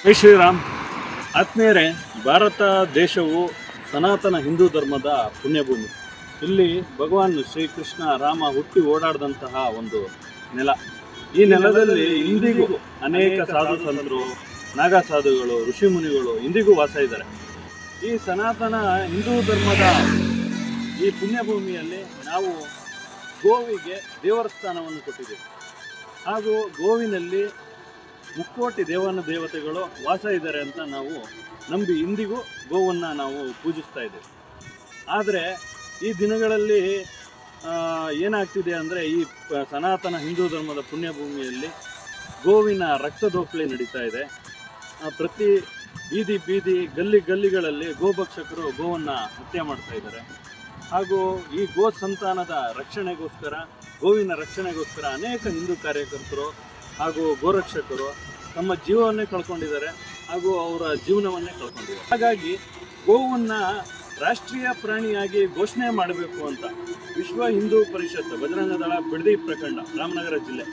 ಜೈ ಶ್ರೀರಾಮ್. ಆತ್ಮೀಯರೇ, ಭಾರತ ದೇಶವು ಸನಾತನ ಹಿಂದೂ ಧರ್ಮದ ಪುಣ್ಯಭೂಮಿ. ಇಲ್ಲಿ ಭಗವಾನ್ ಶ್ರೀಕೃಷ್ಣ ರಾಮ ಹುಟ್ಟಿ ಓಡಾಡಿದಂತಹ ಒಂದು ನೆಲ. ಈ ನೆಲದಲ್ಲಿ ಇಂದಿಗೂ ಅನೇಕ ಸಾಧು ಸಂತರು, ನಾಗ ಸಾಧುಗಳು, ಋಷಿ ಮುನಿಗಳು ಇಂದಿಗೂ ವಾಸ ಇದ್ದಾರೆ. ಈ ಸನಾತನ ಹಿಂದೂ ಧರ್ಮದ ಈ ಪುಣ್ಯಭೂಮಿಯಲ್ಲಿ ನಾವು ಗೋವಿಗೆ ದೇವರ ಸ್ಥಾನವನ್ನು ಕೊಟ್ಟಿದ್ದೇವೆ. ಹಾಗೂ ಗೋವಿನಲ್ಲಿ ಮುಕ್ಕೋಟಿ ದೇವತೆಗಳು ವಾಸ ಇದ್ದಾರೆ ಅಂತ ನಾವು ನಂಬಿ ಇಂದಿಗೂ ಗೋವನ್ನು ನಾವು ಪೂಜಿಸ್ತಾ ಇದ್ದೇವೆ. ಆದರೆ ಈ ದಿನಗಳಲ್ಲಿ ಏನಾಗ್ತಿದೆ ಅಂದರೆ, ಈ ಸನಾತನ ಹಿಂದೂ ಧರ್ಮದ ಪುಣ್ಯಭೂಮಿಯಲ್ಲಿ ಗೋವಿನ ರಕ್ತದೋಕಳಿ ನಡೀತಾ ಇದೆ. ಪ್ರತಿ ಬೀದಿ ಗಲ್ಲಿಗಳಲ್ಲಿ ಗೋಭಕ್ಷಕರು ಗೋವನ್ನು ಹತ್ಯೆ ಮಾಡ್ತಾ ಇದ್ದಾರೆ. ಹಾಗೂ ಈ ಗೋ ಸಂತಾನದ ರಕ್ಷಣೆಗೋಸ್ಕರ, ಗೋವಿನ ರಕ್ಷಣೆಗೋಸ್ಕರ ಅನೇಕ ಹಿಂದೂ ಕಾರ್ಯಕರ್ತರು ಹಾಗೂ ಗೋರಕ್ಷಕರು ತಮ್ಮ ಜೀವವನ್ನೇ ಕಳ್ಕೊಂಡಿದ್ದಾರೆ ಹಾಗೂ ಅವರ ಜೀವನವನ್ನೇ ಕಳ್ಕೊಂಡಿದ್ದಾರೆ. ಹಾಗಾಗಿ ಗೋವನ್ನು ರಾಷ್ಟ್ರೀಯ ಪ್ರಾಣಿಯಾಗಿ ಘೋಷಣೆ ಮಾಡಬೇಕು ಅಂತ ವಿಶ್ವ ಹಿಂದೂ ಪರಿಷತ್ ಬಜರಂಗ ದಳ ಬಿಡದಿ ಪ್ರಖಂಡ ರಾಮನಗರ ಜಿಲ್ಲೆ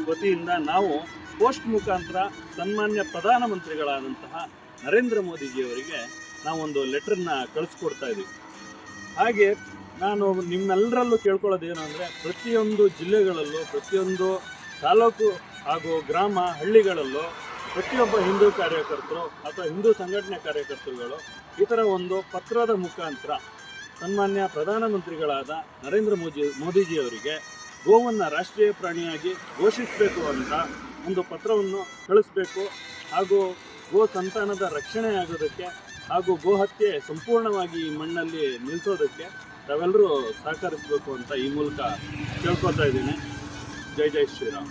ವತಿಯಿಂದ ನಾವು ಪೋಸ್ಟ್ ಮುಖಾಂತರ ಸನ್ಮಾನ್ಯ ಪ್ರಧಾನಮಂತ್ರಿಗಳಾದಂತಹ ನರೇಂದ್ರ ಮೋದಿಜಿಯವರಿಗೆ ನಾವೊಂದು ಲೆಟರ್ನ ಕಳಿಸ್ಕೊಡ್ತಾ ಇದ್ದೀವಿ. ಹಾಗೆ ನಾನು ನಿಮ್ಮೆಲ್ಲರಲ್ಲೂ ಕೇಳ್ಕೊಳ್ಳೋದೇನು ಅಂದರೆ, ಪ್ರತಿಯೊಂದು ಜಿಲ್ಲೆಗಳಲ್ಲೂ, ಪ್ರತಿಯೊಂದು ತಾಲೂಕು ಹಾಗೂ ಗ್ರಾಮ ಹಳ್ಳಿಗಳಲ್ಲೂ ಪ್ರತಿಯೊಬ್ಬ ಹಿಂದೂ ಕಾರ್ಯಕರ್ತರು ಅಥವಾ ಹಿಂದೂ ಸಂಘಟನೆ ಕಾರ್ಯಕರ್ತರುಗಳು ಈ ಥರ ಒಂದು ಪತ್ರದ ಮುಖಾಂತರ ಸನ್ಮಾನ್ಯ ಪ್ರಧಾನಮಂತ್ರಿಗಳಾದ ನರೇಂದ್ರ ಮೋದಿಜಿಯವರಿಗೆ ಗೋವನ್ನು ರಾಷ್ಟ್ರೀಯ ಪ್ರಾಣಿಯಾಗಿ ಘೋಷಿಸಬೇಕು ಅಂತ ಒಂದು ಪತ್ರವನ್ನು ಕಳಿಸ್ಬೇಕು. ಹಾಗೂ ಗೋ ಸಂತಾನದ ರಕ್ಷಣೆ ಆಗೋದಕ್ಕೆ ಹಾಗೂ ಗೋ ಹತ್ಯೆ ಸಂಪೂರ್ಣವಾಗಿ ಈ ಮಣ್ಣಲ್ಲಿ ನಿಲ್ಲಿಸೋದಕ್ಕೆ ತಾವೆಲ್ಲರೂ ಸಹಕರಿಸಬೇಕು ಅಂತ ಈ ಮೂಲಕ ಕೇಳ್ಕೊತಾ ಇದ್ದೀನಿ. ಜೈ ಜೈ ಶ್ರೀರಾಮ್.